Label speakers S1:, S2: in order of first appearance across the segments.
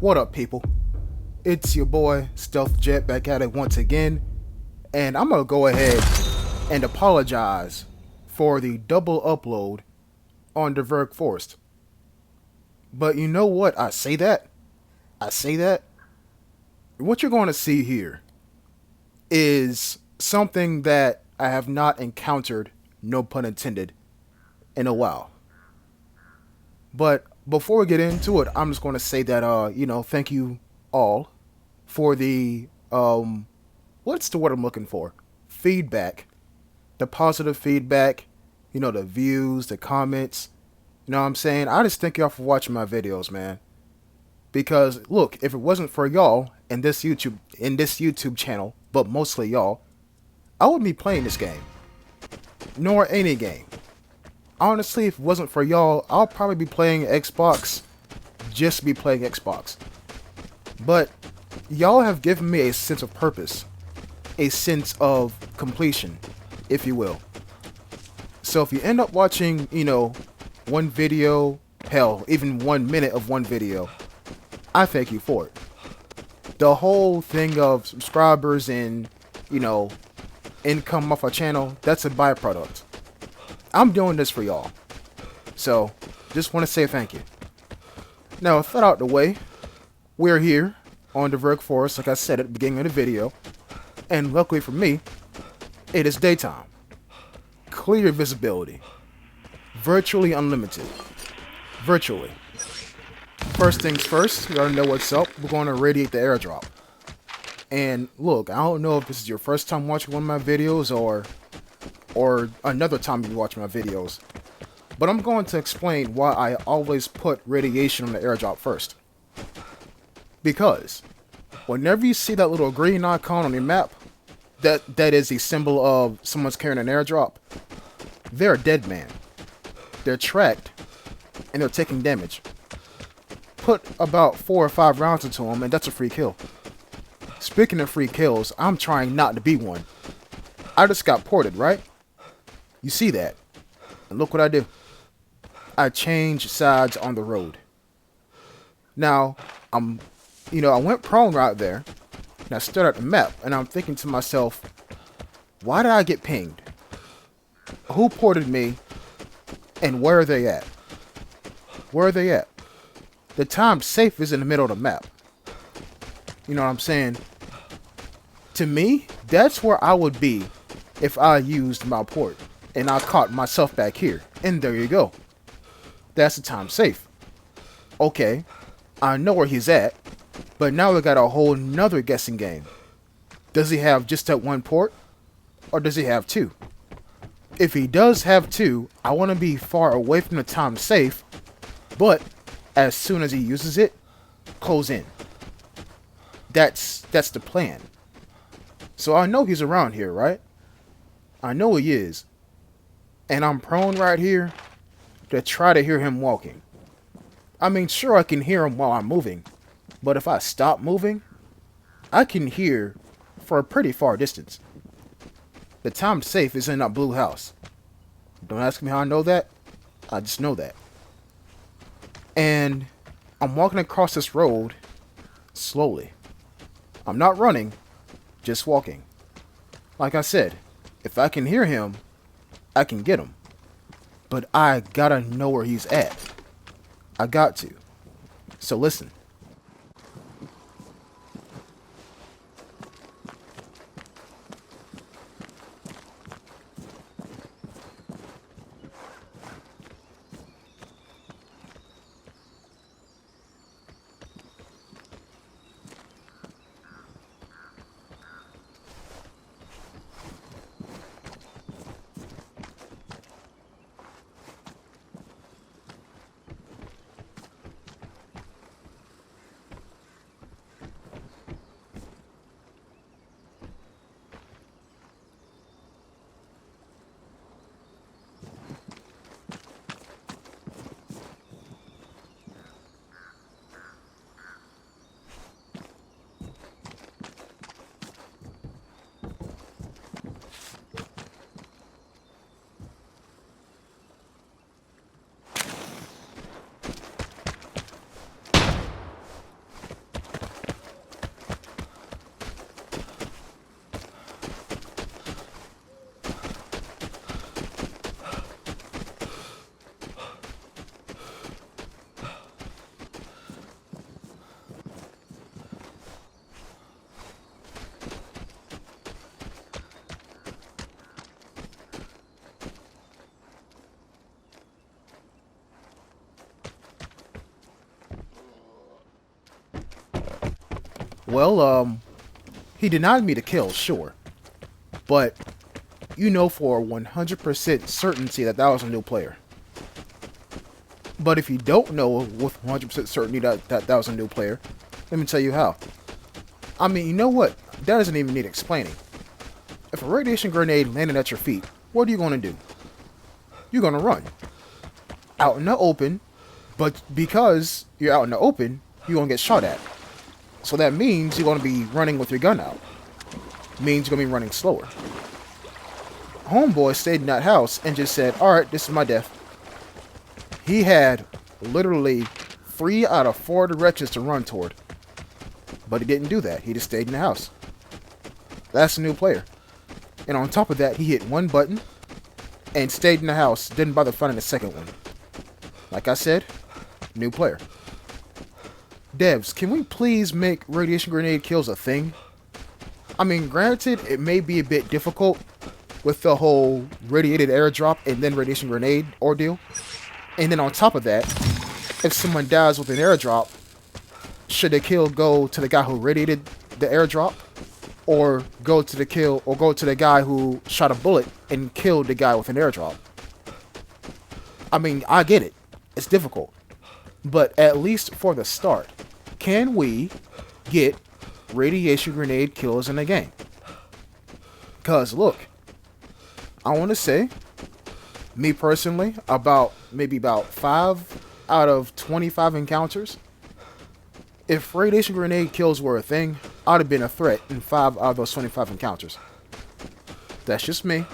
S1: What up, people? It's your boy Stealth Jet back at it once again, and I'm gonna go ahead and apologize for the double upload on the Verg Forest. But you know what? I say that. What you're going to see here is something that I have not encountered, no pun intended, in a while. But before we get into it, I'm just going to say that, thank you all for the, what's the word I'm looking for? Feedback. The positive feedback, the views, the comments. You know what I'm saying? I just thank y'all for watching my videos, man. Because, look, if it wasn't for y'all in this YouTube channel, but mostly y'all, I wouldn't be playing this game. Nor any game. Honestly, if it wasn't for y'all, I'll probably be playing Xbox. Just to be playing Xbox. But y'all have given me a sense of purpose. A sense of completion, if you will. So if you end up watching, one video, hell, even 1 minute of one video, I thank you for it. The whole thing of subscribers and, income off our channel, that's a byproduct. I'm doing this for y'all. So, just want to say thank you. Now, with that out the way, we're here on the Verg Forest, like I said at the beginning of the video. And luckily for me, it is daytime. Clear visibility. Virtually unlimited. Virtually. First things first, you already know what's up. We're going to radiate the airdrop. And look, I don't know if this is your first time watching one of my videos or another time you watch my videos. But I'm going to explain why I always put radiation on the airdrop first. Because whenever you see that little green icon on your map, that is a symbol of someone's carrying an airdrop, they're a dead man. They're tracked, and they're taking damage. Put about 4 or 5 rounds into them, and that's a free kill. Speaking of free kills, I'm trying not to be one. I just got ported, right? You see that. And look what I do. I change sides on the road. Now, I went prone right there, and I stared at the map, and I'm thinking to myself, why did I get pinged? Who ported me, and where are they at? Where are they at? The time safe is in the middle of the map. You know what I'm saying? To me, that's where I would be if I used my port, and I caught myself back here. And there you go. That's the time safe. Okay, I know where he's at, but now we got a whole nother guessing game. Does he have just that one port, or does he have 2? If he does have 2, I want to be far away from the time safe, but as soon as he uses it, close in. That's the plan. So I know he's around here, right? I know he is. And I'm prone right here to try to hear him walking. I mean, sure, I can hear him while I'm moving, but if I stop moving, I can hear for a pretty far distance. The timed safe is in that blue house. Don't ask me how I know that. I just know that. And I'm walking across this road slowly. I'm not running, just walking. Like I said, if I can hear him, I can get him. But I gotta know where he's at. I got to. So listen. Well, he denied me the kill, sure. But you know for 100% certainty that that was a new player. But if you don't know with 100% certainty that was a new player, let me tell you how. I mean, you know what? That doesn't even need explaining. If a radiation grenade landed at your feet, what are you going to do? You're going to run. Out in the open, but because you're out in the open, you're going to get shot at. So that means you're going to be running with your gun out. Means you're going to be running slower. Homeboy stayed in that house and just said, alright, this is my death. He had literally 3 out of 4 directions to run toward. But he didn't do that. He just stayed in the house. That's a new player. And on top of that, he hit one button and stayed in the house. Didn't bother finding the second one. Like I said, new player. Devs, can we please make radiation grenade kills a thing? I mean, granted, it may be a bit difficult with the whole radiated airdrop and then radiation grenade ordeal. And then on top of that, if someone dies with an airdrop, should the kill go to the guy who radiated the airdrop? Or go to the guy who shot a bullet and killed the guy with an airdrop? I mean, I get it. It's difficult. But at least for the start, can we get radiation grenade kills in the game? Because look, I want to say, me personally, maybe about 5 out of 25 encounters, if radiation grenade kills were a thing, I'd have been a threat in 5 out of those 25 encounters. That's just me.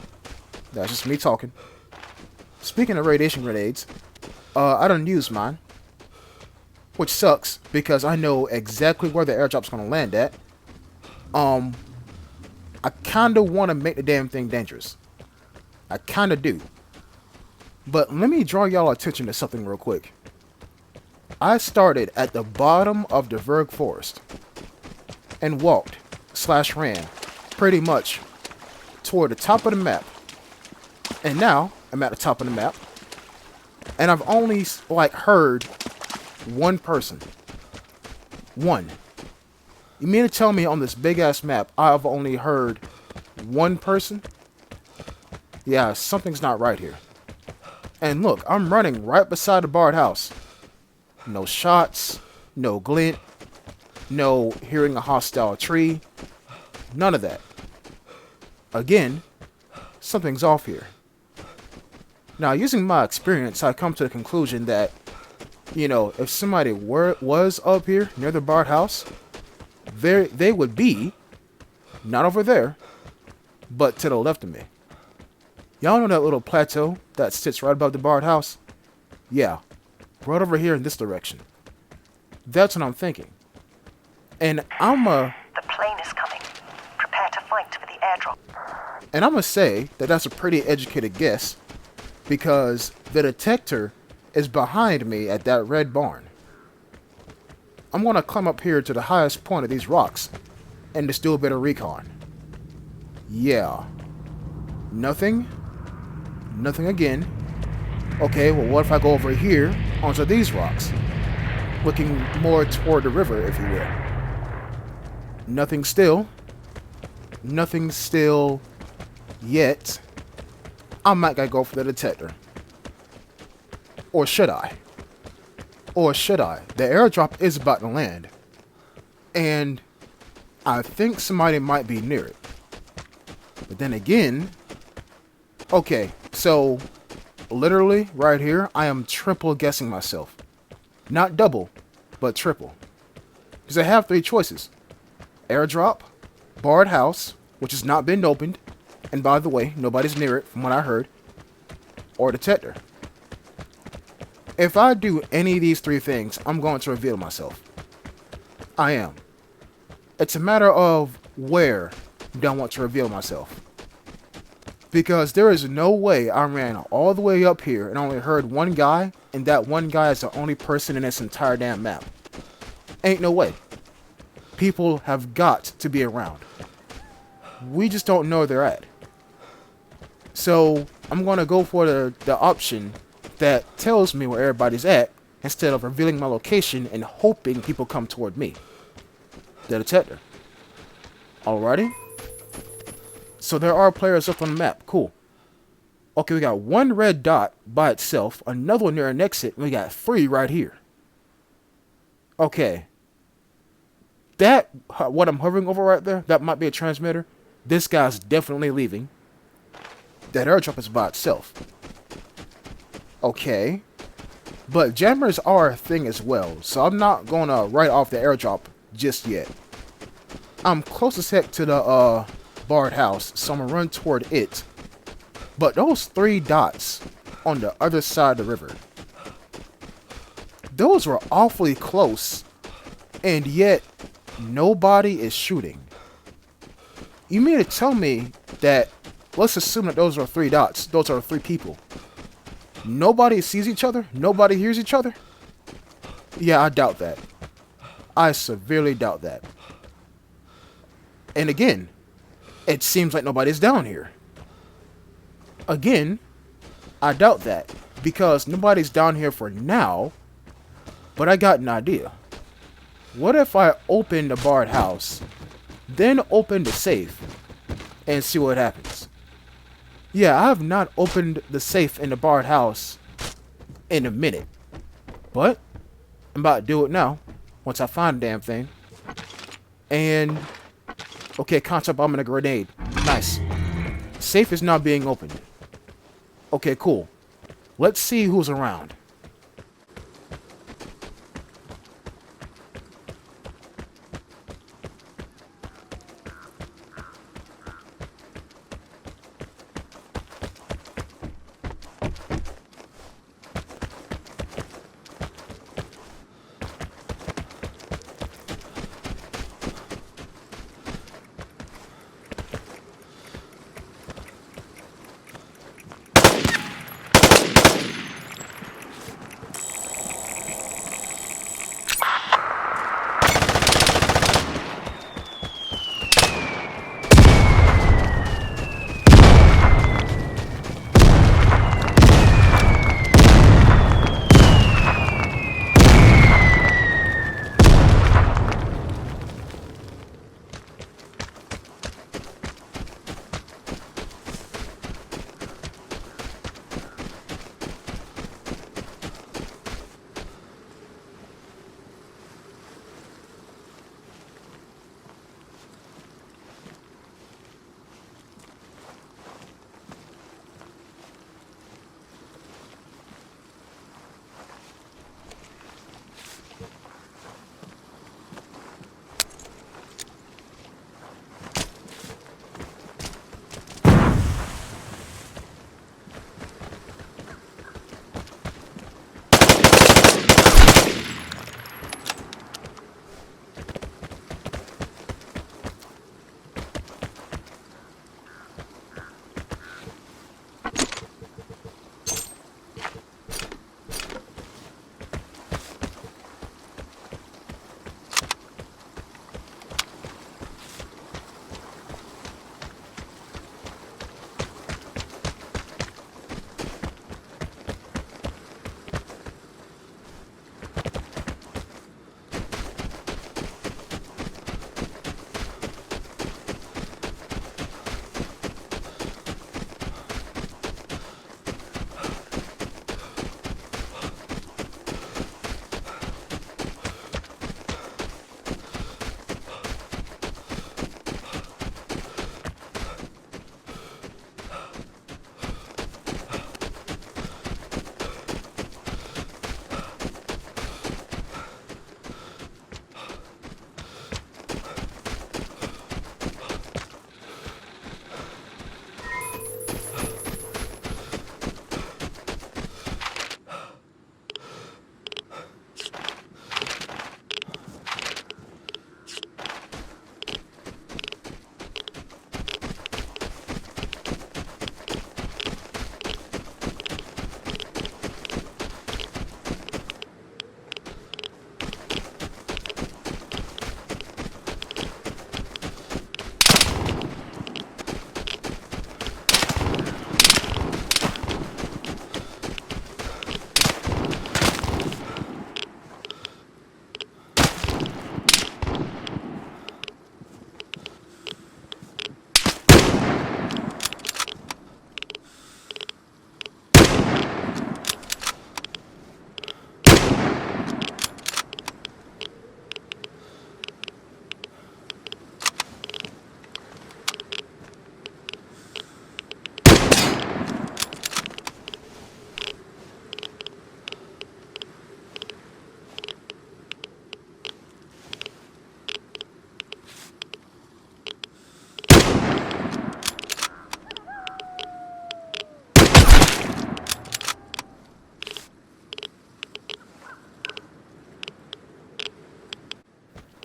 S1: That's just me talking. Speaking of radiation grenades, I done used mine. Which sucks, because I know exactly where the airdrop's going to land at. I kind of want to make the damn thing dangerous. I kind of do. But let me draw y'all attention to something real quick. I started at the bottom of the Vigor forest and walked / ran pretty much toward the top of the map. And now I'm at the top of the map, and I've only heard one person. One. You mean to tell me on this big ass map I've only heard one person? Yeah, something's not right here. And look, I'm running right beside the barred house. No shots, no glint, no hearing a hostile tree, none of that. Again, something's off here. Now, using my experience, I come to the conclusion that, if somebody was up here near the barred house, they would be, not over there, but to the left of me. Y'all know that little plateau that sits right above the barred house? Yeah, right over here in this direction. That's what I'm thinking. And
S2: The plane is coming. Prepare to fight for the airdrop.
S1: And I'm gonna say that that's a pretty educated guess, because the detector is behind me at that red barn. I'm gonna climb up here to the highest point of these rocks and just do a bit of recon. Yeah. Nothing. Nothing again. Okay, well, what if I go over here onto these rocks? Looking more toward the river, if you will. Nothing still. Nothing still yet. I might gotta go for the detector. Or should I? Or should I? The airdrop is about to land. And I think somebody might be near it. But then again... Okay, so literally right here, I am triple guessing myself. Not double, but triple. Because I have 3 choices. Airdrop, barred house, which has not been opened, and by the way, nobody's near it from what I heard, or detector. If I do any of these 3 things, I'm going to reveal myself. I am. It's a matter of where do I want to reveal myself. Because there is no way I ran all the way up here and only heard one guy, and that one guy is the only person in this entire damn map. Ain't no way. People have got to be around. We just don't know where they're at. So I'm going to go for the option that tells me where everybody's at, instead of revealing my location and hoping people come toward me. The detector. Alrighty. So there are players up on the map. Cool. Okay, we got one red dot by itself, another one near an exit, and we got 3 right here. Okay. That, what I'm hovering over right there, that might be a transmitter. This guy's definitely leaving. That airdrop is by itself. Okay. But jammers are a thing as well, so I'm not gonna write off the airdrop just yet. I'm close as heck to the barred house, so I'm gonna run toward it. But those 3 dots on the other side of the river, those were awfully close, and yet nobody is shooting. You mean to tell me that, let's assume that those are 3 dots, those are 3 people. Nobody sees each other? Nobody hears each other? Yeah, I doubt that. I severely doubt that. And again, it seems like nobody's down here. Again, I doubt that, because nobody's down here for now, but I got an idea. What if I open the barred house, then open the safe, and see what happens? Yeah, I have not opened the safe in the barred house in a minute, but I'm about to do it now, once I find the damn thing. And, okay, concept bomb and a grenade. Nice. Safe is now being opened. Okay, cool. Let's see who's around.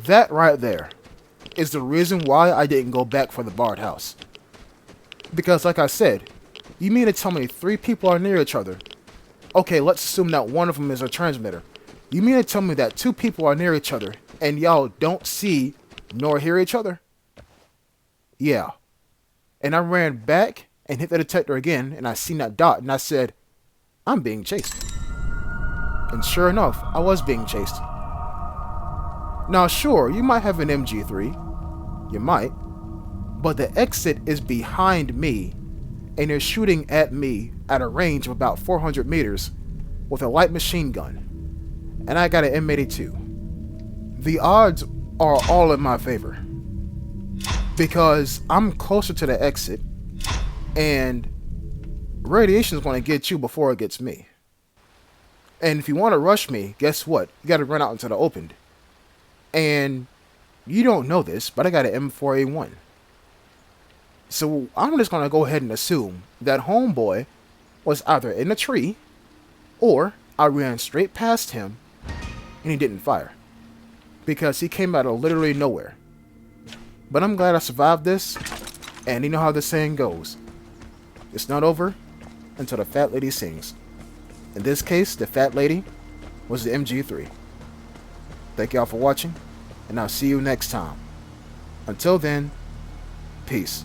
S1: That right there is the reason why I didn't go back for the barred house. Because like I said, you mean to tell me 3 people are near each other? Okay, let's assume that one of them is a transmitter. You mean to tell me that 2 people are near each other and y'all don't see nor hear each other? Yeah. And I ran back and hit the detector again, and I seen that dot, and I said, I'm being chased. And sure enough, I was being chased. Now sure, you might have an MG3. You might. But the exit is behind me, and they're shooting at me at a range of about 400 meters with a light machine gun. And I got an M82. The odds are all in my favor, because I'm closer to the exit, and radiation is going to get you before it gets me. And if you want to rush me, guess what? You got to run out into the open. And you don't know this, but I got an M4A1. So I'm just going to go ahead and assume that homeboy was either in a tree, or I ran straight past him and he didn't fire, because he came out of literally nowhere. But I'm glad I survived this, and you know how the saying goes. It's not over until the fat lady sings. In this case, the fat lady was the MG3. Thank y'all for watching, and I'll see you next time. Until then, peace.